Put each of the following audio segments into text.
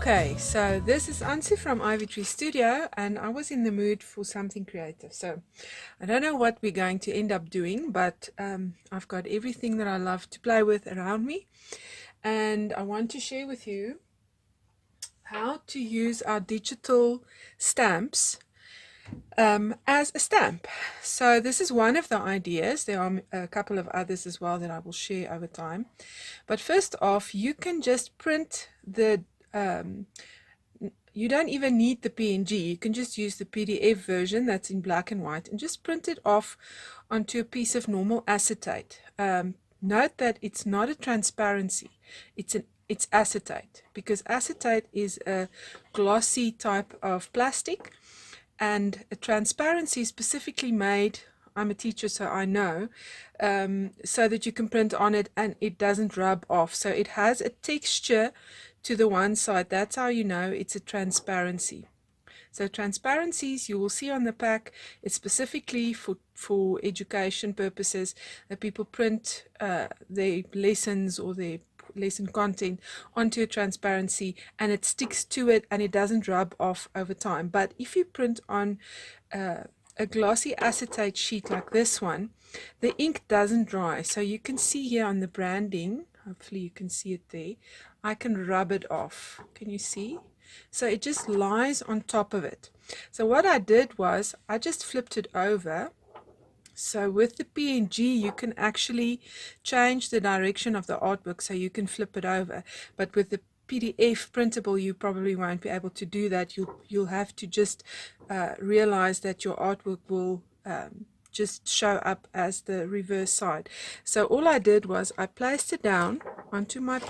Okay, so this is Ansu from Ivytree Studio, and I was in the mood for something creative. So I don't know what we're going to end up doing, but I've got everything that I love to play with around me, and I want to share with you how to use our digital stamps as a stamp. So this is one of the ideas. There are a couple of others as well that I will share over time. But first off, you can just print the you don't even need the PNG. You can just use the PDF version that's in black and white and just print it off onto a piece of normal acetate. Note that it's not a transparency, it's acetate, because acetate is a glossy type of plastic, and a transparency is specifically made, I'm a teacher so I know, so that you can print on it and it doesn't rub off. So it has a texture to the one side. That's how you know it's a transparency. So transparencies you will see on the pack, it's specifically for education purposes, that people print their lessons or their lesson content onto a transparency, and it sticks to it and it doesn't rub off over time. But if you print on a glossy acetate sheet like this one, the ink doesn't dry. So you can see here on the branding, hopefully you can see it there, I can rub it off. Can you see? So it just lies on top of it. So what I did was I just flipped it over. So with the PNG you can actually change the direction of the artwork, so you can flip it over. But with the PDF printable you probably won't be able to do that. You'll have to just realize that your artwork will just show up as the reverse side. So all I did was I placed it down onto my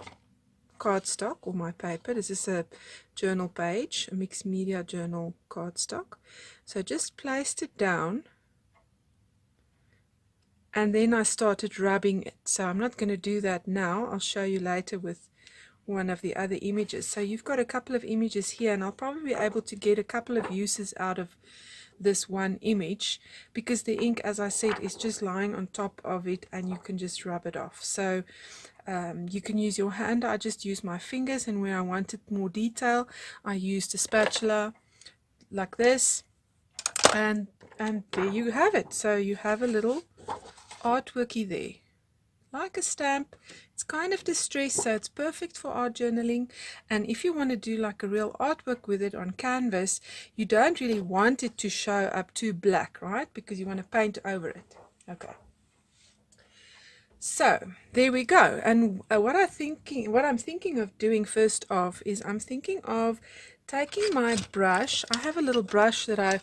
cardstock or my paper. This is a journal page, a mixed media journal cardstock. So just placed it down, and then I started rubbing it. So I'm not going to do that now. I'll show you later with one of the other images. So you've got a couple of images here, and I'll probably be able to get a couple of uses out of this one image, because the ink, as I said, is just lying on top of it and you can just rub it off. So you can use your hand. I just use my fingers, and where I wanted more detail I used a spatula like this, and there you have it. So you have a little artworky there, like a stamp. It's kind of distressed, so it's perfect for art journaling. And if you want to do like a real artwork with it on canvas, you don't really want it to show up too black, right? Because you want to paint over it. Okay. So there we go. And what I'm thinking of doing first off is I'm thinking of taking my brush. I have a little brush that I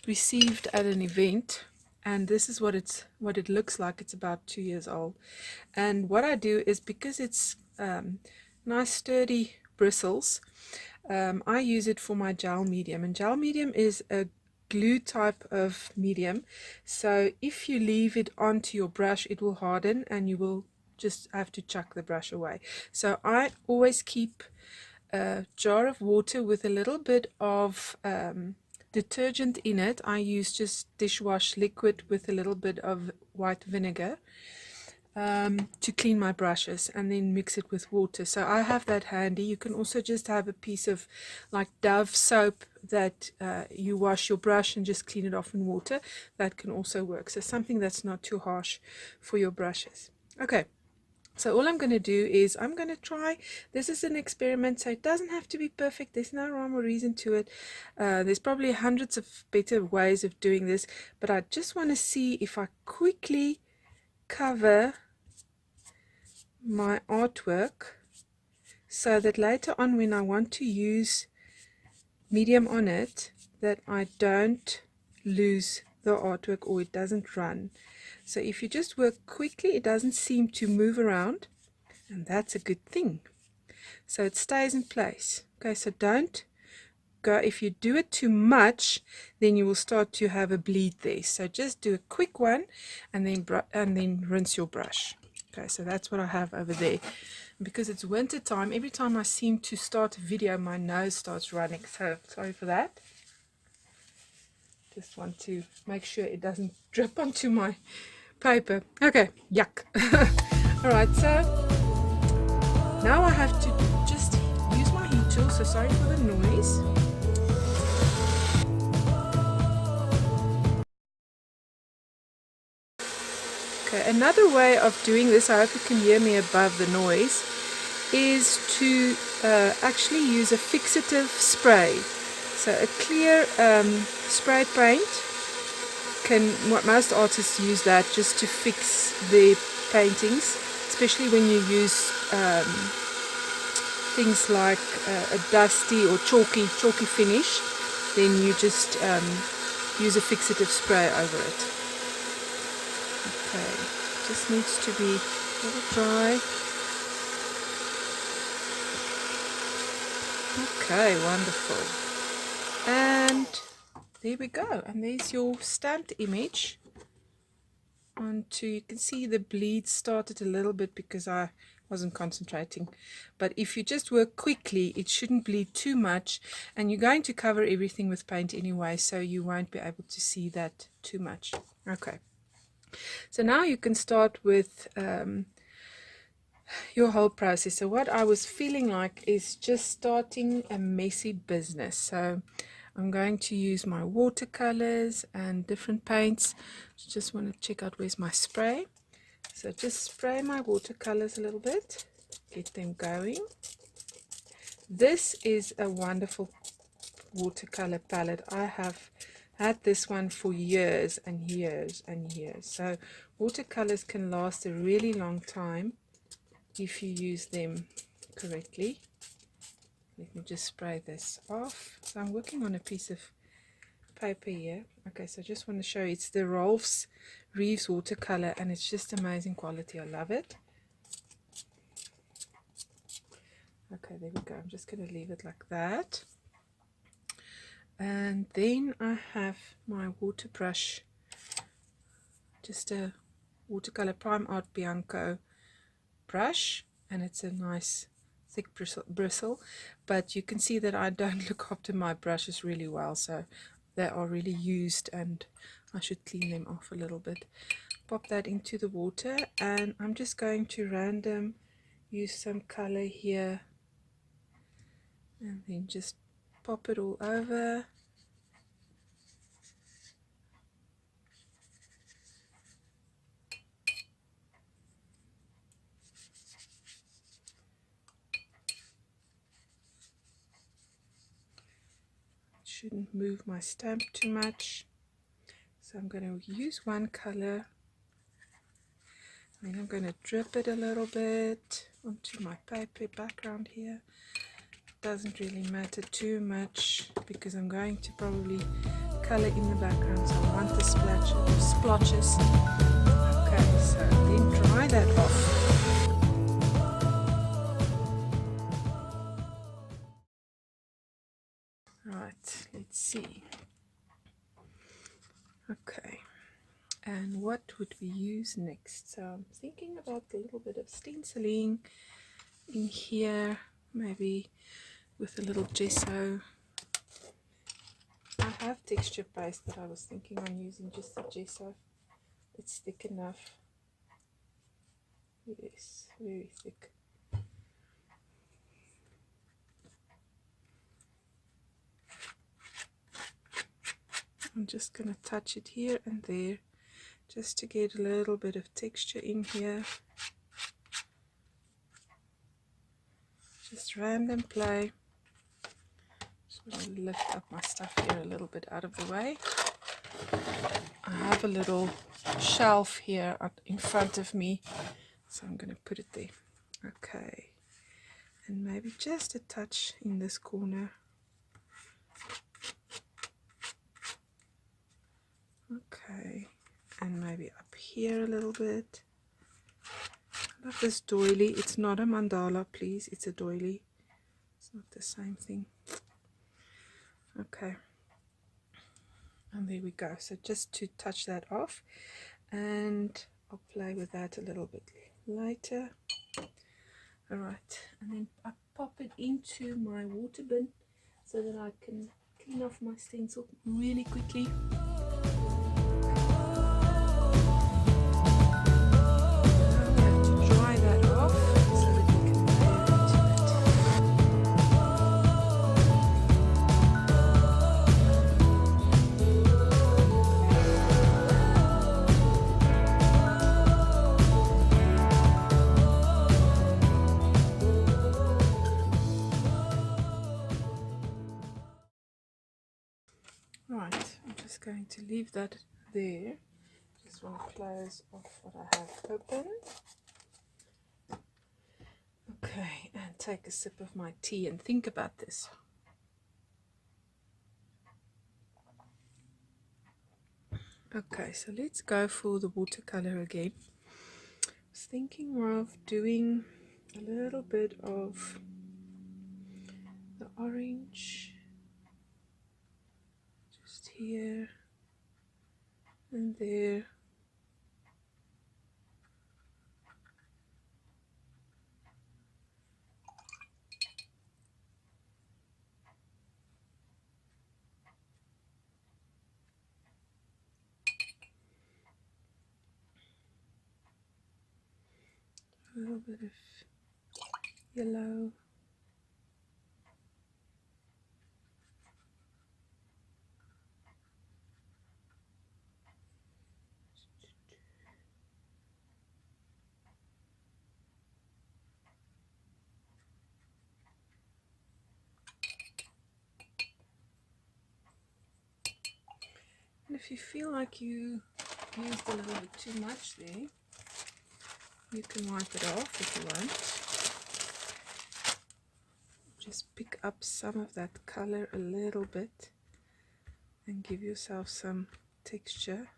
received at an event, and this is what it looks like. It's about 2 years old. And what I do is, because it's nice sturdy bristles, I use it for my gel medium, and gel medium is a glue type of medium, so if you leave it onto your brush it will harden and you will just have to chuck the brush away. So I always keep a jar of water with a little bit of detergent in it. I use just dishwash liquid with a little bit of white vinegar to clean my brushes, and then mix it with water. So I have that handy. You can also just have a piece of like Dove soap that you wash your brush and just clean it off in water. That can also work. So something that's not too harsh for your brushes. Okay. So all I'm going to do is I'm going to try, this is an experiment, so it doesn't have to be perfect. There's no rhyme or reason to it. There's probably hundreds of better ways of doing this, but I just want to see if I quickly cover my artwork so that later on when I want to use medium on it, that I don't lose the artwork or it doesn't run. So if you just work quickly, it doesn't seem to move around, and that's a good thing. So it stays in place. Okay, so don't go, if you do it too much, then you will start to have a bleed there. So just do a quick one and then rinse your brush. Okay, so that's what I have over there. Because it's winter time, every time I seem to start a video my nose starts running, so sorry for that. Just want to make sure it doesn't drip onto my paper. Okay, yuck. Alright, so now I have to just use my heat tool, so sorry for the noise. Okay, another way of doing this, I hope you can hear me above the noise, is to actually use a fixative spray. So a clear spray paint most artists use that just to fix their paintings, especially when you use things like a dusty or chalky finish. Then you just use a fixative spray over it. Okay, just needs to be a little dry. Okay, wonderful. And there we go. And there's your stamped image. You can see the bleed started a little bit because I wasn't concentrating. But if you just work quickly, it shouldn't bleed too much. And you're going to cover everything with paint anyway, so you won't be able to see that too much. Okay. So now you can start with your whole process. So what I was feeling like is just starting a messy business. So I'm going to use my watercolors and different paints. Just want to check out where's my spray. So just spray my watercolors a little bit, get them going. This is a wonderful watercolor palette. I have had this one for years and years and years. So watercolors can last a really long time if you use them correctly. Let me just spray this off. So I'm working on a piece of paper here. Okay, so I just want to show you, it's the Rolfes Reeves watercolor, and it's just amazing quality. I love it. Okay, there we go. I'm just going to leave it like that. And then I have my water brush, just a watercolor Prime Art Bianco brush, and it's a nice thick bristle, but you can see that I don't look after my brushes really well, so they are really used and I should clean them off a little bit. Pop that into the water, and I'm just going to random use some color here and then just pop it all over. Shouldn't move my stamp too much, so I'm going to use one color, then I'm going to drip it a little bit onto my paper background here. Doesn't really matter too much because I'm going to probably color in the background, so I want the splotches. Okay, so then dry that off. Right, let's see. Okay, and what would we use next? So I'm thinking about a little bit of stenciling in here, maybe with a little gesso. I have texture paste, but I was thinking on using just the gesso. It's thick enough. Yes, very thick. I'm just going to touch it here and there just to get a little bit of texture in here. Just random play. Just want to lift up my stuff here a little bit out of the way. I have a little shelf here in front of me, so I'm going to put it there. Okay, and maybe just a touch in this corner. Okay, and maybe up here a little bit. I love this doily. It's not a mandala, please. It's a doily. It's not the same thing. Okay, and there we go. So just to touch that off, and I'll play with that a little bit later. All right, and then I pop it into my water bin so that I can clean off my stencil really quickly. Right, I'm just going to leave that there. Just want to close off what I have open. Okay, and take a sip of my tea and think about this. Okay, so let's go for the watercolor again. I was thinking of doing a little bit of the orange just here and there. A little bit of yellow. And if you feel like you used a little bit too much there, you can wipe it off if you want. Just pick up some of that color a little bit and give yourself some texture.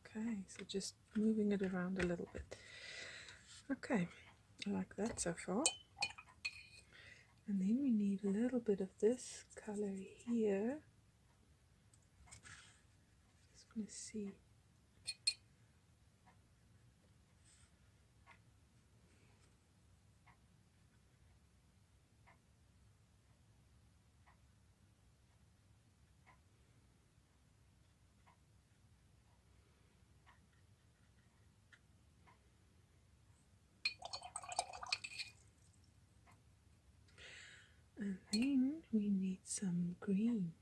Okay, so just moving it around a little bit. Okay, I like that so far. And then we need a little bit of this color here. Just want to see. And then we need some green.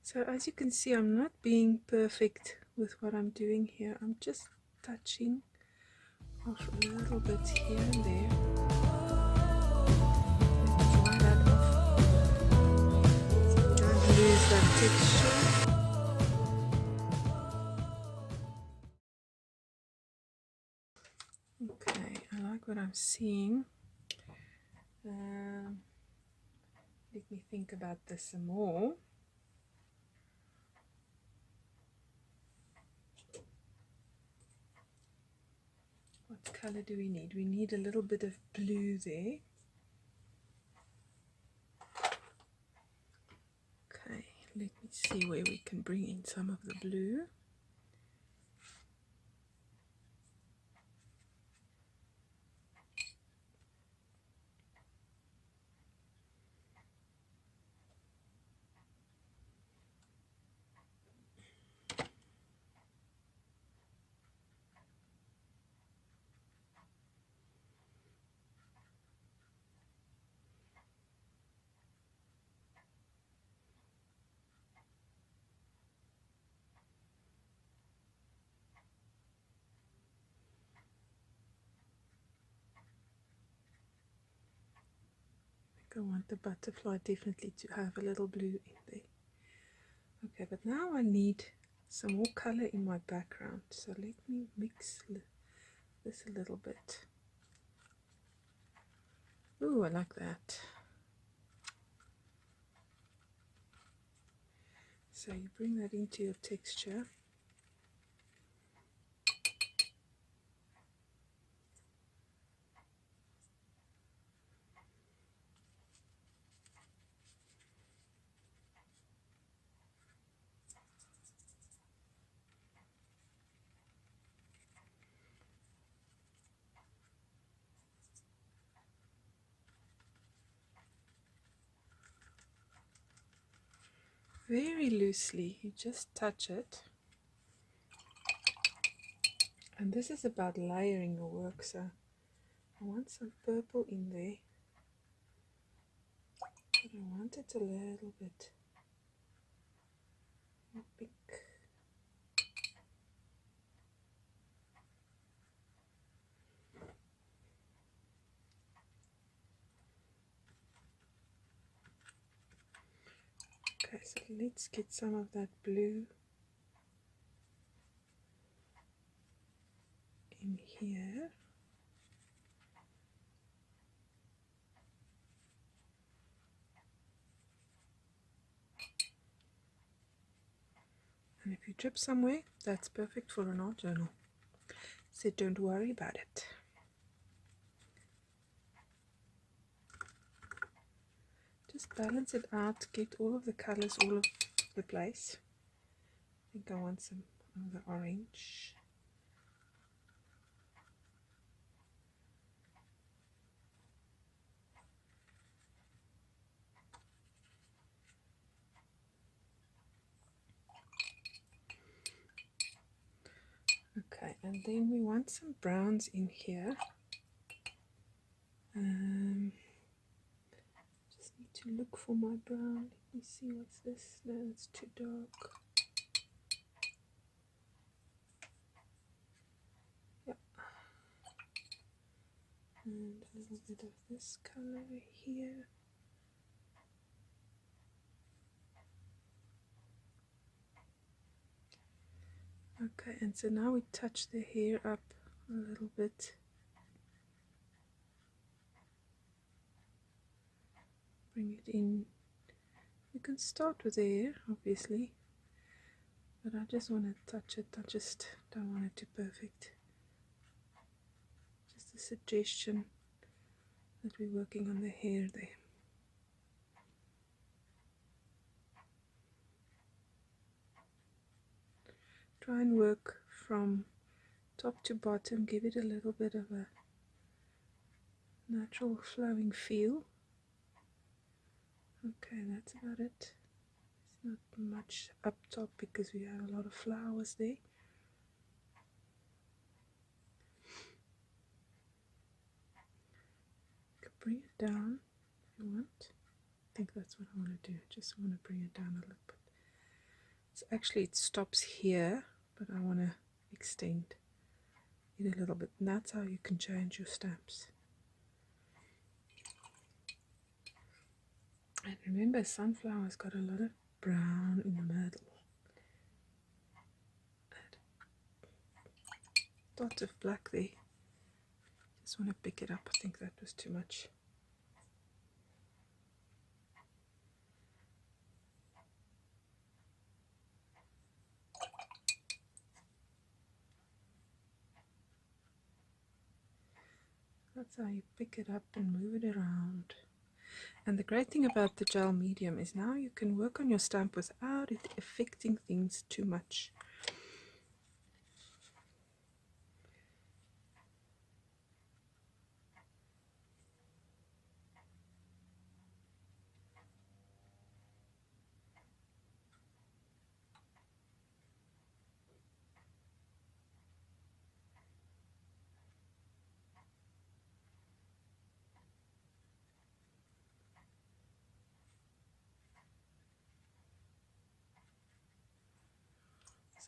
So as you can see, I'm not being perfect with what I'm doing here. I'm just touching off a little bit here and there. Dry that off so we don't lose that texture. Okay, I like what I'm seeing. Let me think about this some more. What color do we need? We need a little bit of blue there. Okay, let me see where we can bring in some of the blue. I want the butterfly definitely to have a little blue in there. Okay, but now I need some more color in my background. So let me mix this a little bit. Ooh, I like that. So you bring that into your texture. Very loosely, you just touch it. And this is about layering your work, so I want some purple in there, but I want it a little bit more pink. Okay, so let's get some of that blue in here. And if you drip somewhere, that's perfect for an art journal. So don't worry about it. Just balance it out, get all of the colors all over the place. I think I want some of the orange. Okay, and then we want some browns in here. Just need to look for my brown. Let me see, what's this? No, it's too dark. Yep. And a little bit of this color here. Okay, and so now we touch the hair up a little bit. Bring it in. You can start with the hair, obviously, but I just want to touch it. I just don't want it to be perfect. Just a suggestion that we're working on the hair there. Try and work from top to bottom, give it a little bit of a natural flowing feel. Okay, that's about it. It's not much up top because we have a lot of flowers there. You can bring it down if you want. I think that's what I want to do. Just want to bring it down a little bit. So actually it stops here, but I want to extend it a little bit. And that's how you can change your stamps. And remember, sunflower's got a lot of brown in the middle. Dots of black there. Just want to pick it up. I think that was too much. That's how you pick it up and move it around. And the great thing about the gel medium is now you can work on your stamp without it affecting things too much.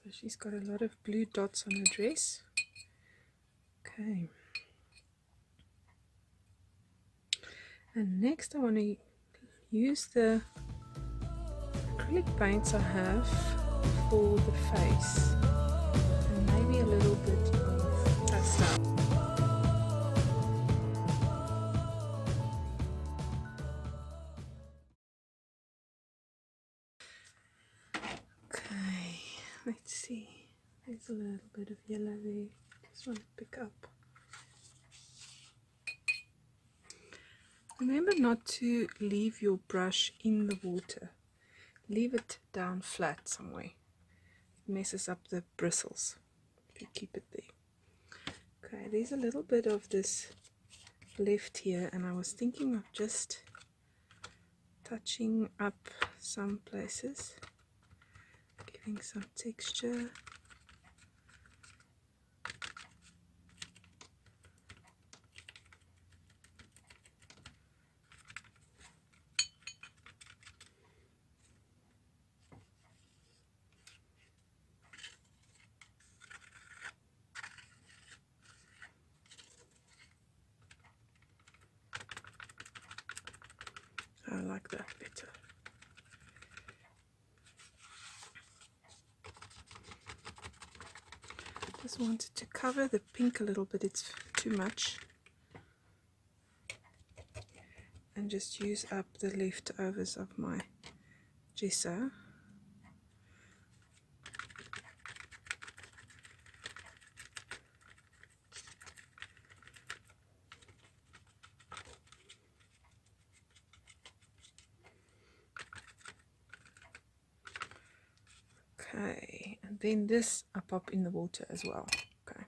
So she's got a lot of blue dots on her dress. Okay. And next I want to use the acrylic paints I have for the face. And maybe a little bit of pastel. Okay, let's see. There's a little bit of yellow there. Just want to pick up. Remember not to leave your brush in the water. Leave it down flat somewhere. It messes up the bristles if you keep it there. Okay, there's a little bit of this left here, and I was thinking of just touching up some places, giving some texture. I like that better. Just wanted to cover the pink a little bit, it's too much. And just use up the leftovers of my gesso. Okay, and then this I pop in the water as well. Okay.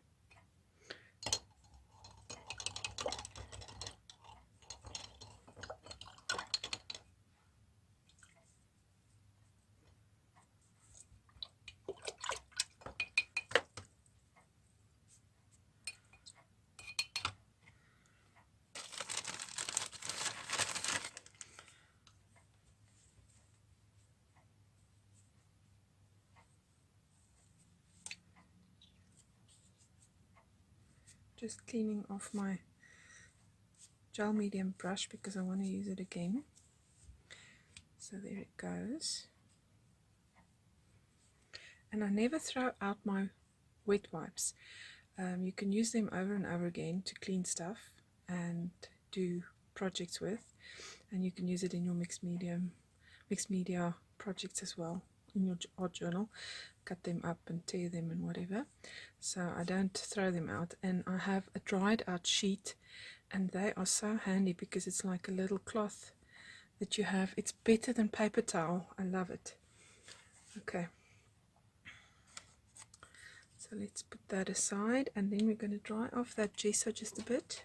Just cleaning off my gel medium brush because I want to use it again. So there it goes. And I never throw out my wet wipes. You can use them over and over again to clean stuff and do projects with, and you can use it in your mixed media projects as well, in your art journal. Cut them up and tear them and whatever. So I don't throw them out, and I have a dried out sheet, and they are so handy because it's like a little cloth that you have. It's better than paper towel. I love it. Okay, so let's put that aside, and then we're going to dry off that gesso just a bit.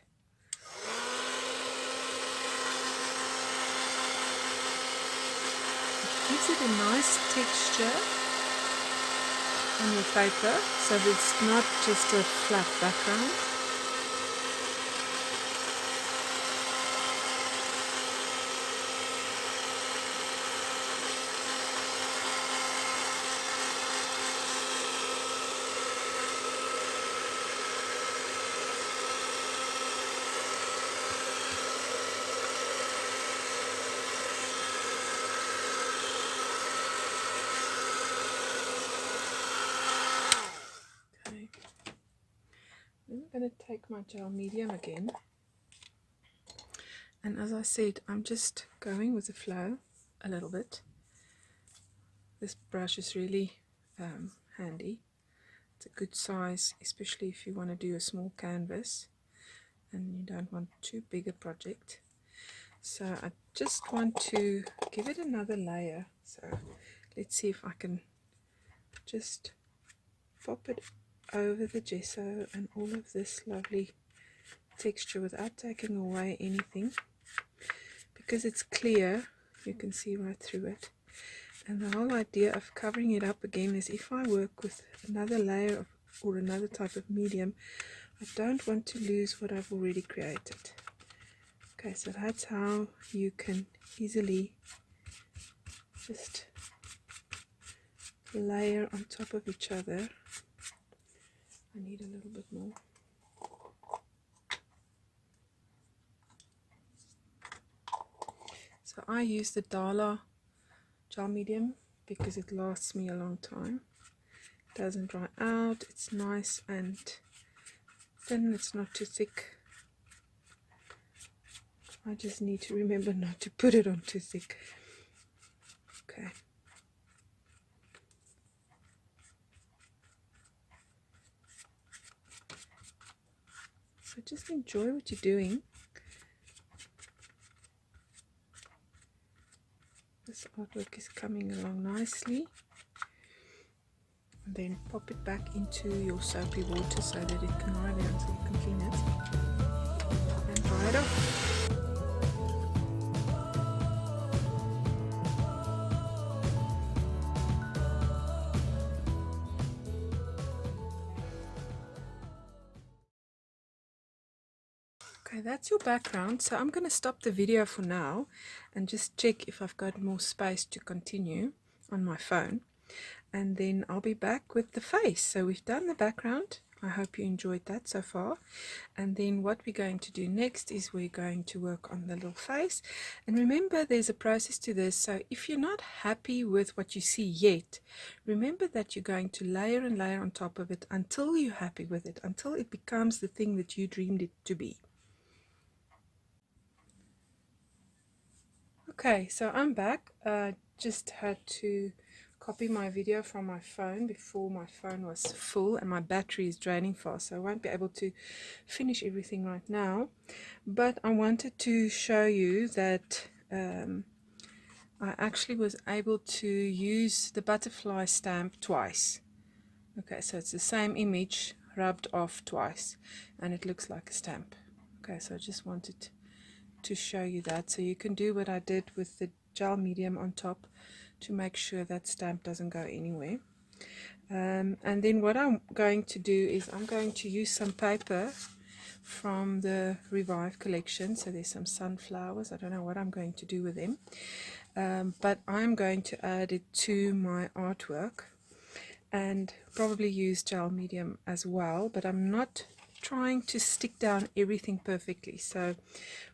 It gives it a nice texture on your paper, so it's not just a flat background. I'm going to take my gel medium again, and as I said, I'm just going with the flow a little bit. This brush is really handy. It's a good size, especially if you want to do a small canvas and you don't want too big a project. So I just want to give it another layer. So let's see if I can just pop it over the gesso and all of this lovely texture without taking away anything, because it's clear, you can see right through it. And the whole idea of covering it up again is if I work with another layer of, or another type of medium, I don't want to lose what I've already created. Okay, so that's how you can easily just layer on top of each other. I need a little bit more. So I use the Dala gel medium because it lasts me a long time. It doesn't dry out, it's nice and thin, it's not too thick. I just need to remember not to put it on too thick. Okay. So just enjoy what you're doing. This artwork is coming along nicely. And then pop it back into your soapy water so that it can dry down, so you can clean it. And dry it off. Okay, that's your background, so I'm going to stop the video for now and just check if I've got more space to continue on my phone, and then I'll be back with the face. So we've done the background, I hope you enjoyed that so far. And then what we're going to do next is we're going to work on the little face. And remember, there's a process to this. So if you're not happy with what you see yet, remember that you're going to layer and layer on top of it until you're happy with it, until it becomes the thing that you dreamed it to be. Okay, so I'm back. Just had to copy my video from my phone before my phone was full, and my battery is draining fast, so I won't be able to finish everything right now. But I wanted to show you that I actually was able to use the butterfly stamp twice. Okay, so it's the same image rubbed off twice, and it looks like a stamp. Okay, so I just wanted to show you that, so you can do what I did with the gel medium on top to make sure that stamp doesn't go anywhere. And then what I'm going to do is I'm going to use some paper from the Revive collection. So there's some sunflowers. I don't know what I'm going to do with them, but I'm going to add it to my artwork and probably use gel medium as well, but I'm not trying to stick down everything perfectly. So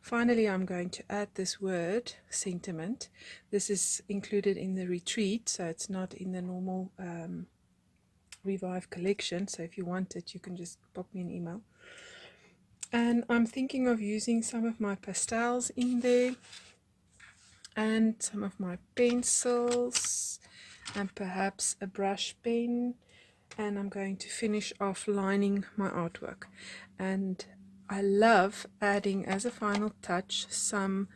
finally I'm going to add this word sentiment. This is included in the retreat, so it's not in the normal Revive collection, so if you want it you can just pop me an email. And I'm thinking of using some of my pastels in there and some of my pencils and perhaps a brush pen, and I'm going to finish off lining my artwork. And I love adding as a final touch some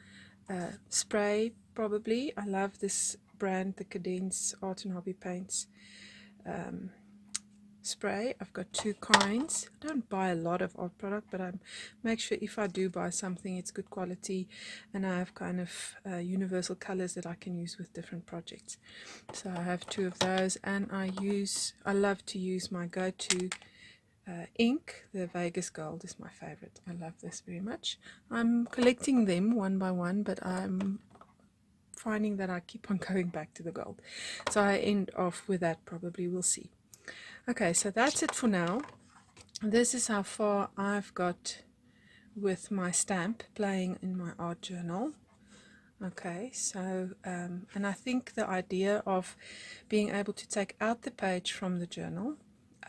spray, probably. I love this brand, the Cadence Art and Hobby Paints spray. I've got two kinds. I don't buy a lot of art product, but I make sure if I do buy something it's good quality, and I have kind of universal colors that I can use with different projects. So I have two of those, and I love to use my go-to ink. The Vegas Gold is my favorite. I love this very much. I'm collecting them one by one, but I'm finding that I keep on going back to the gold, so I end off with that probably. We'll see. Okay, so that's it for now. This is how far I've got with my stamp playing in my art journal. Okay, so and I think the idea of being able to take out the page from the journal,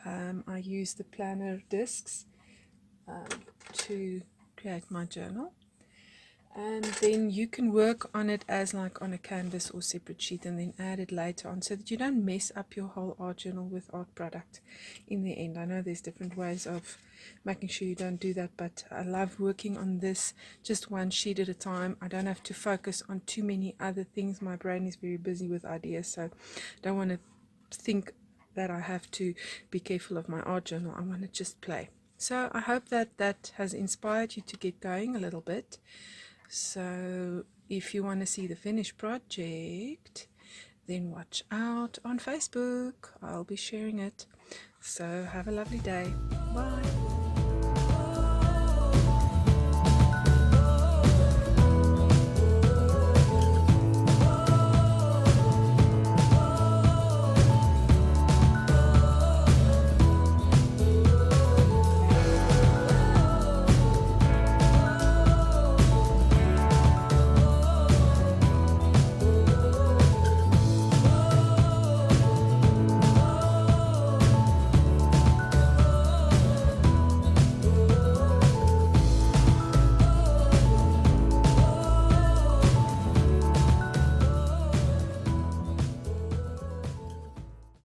I use the planner discs to create my journal, and then you can work on it as like on a canvas or separate sheet and then add it later on, so that you don't mess up your whole art journal with art product in the end. I know there's different ways of making sure you don't do that, but I love working on this just one sheet at a time. I don't have to focus on too many other things. My brain is very busy with ideas, so I don't want to think that I have to be careful of my art journal. I want to just play. So I hope that that has inspired you to get going a little bit. So if you want to see the finished project, then watch out on Facebook. I'll be sharing it. So have a lovely day. Bye.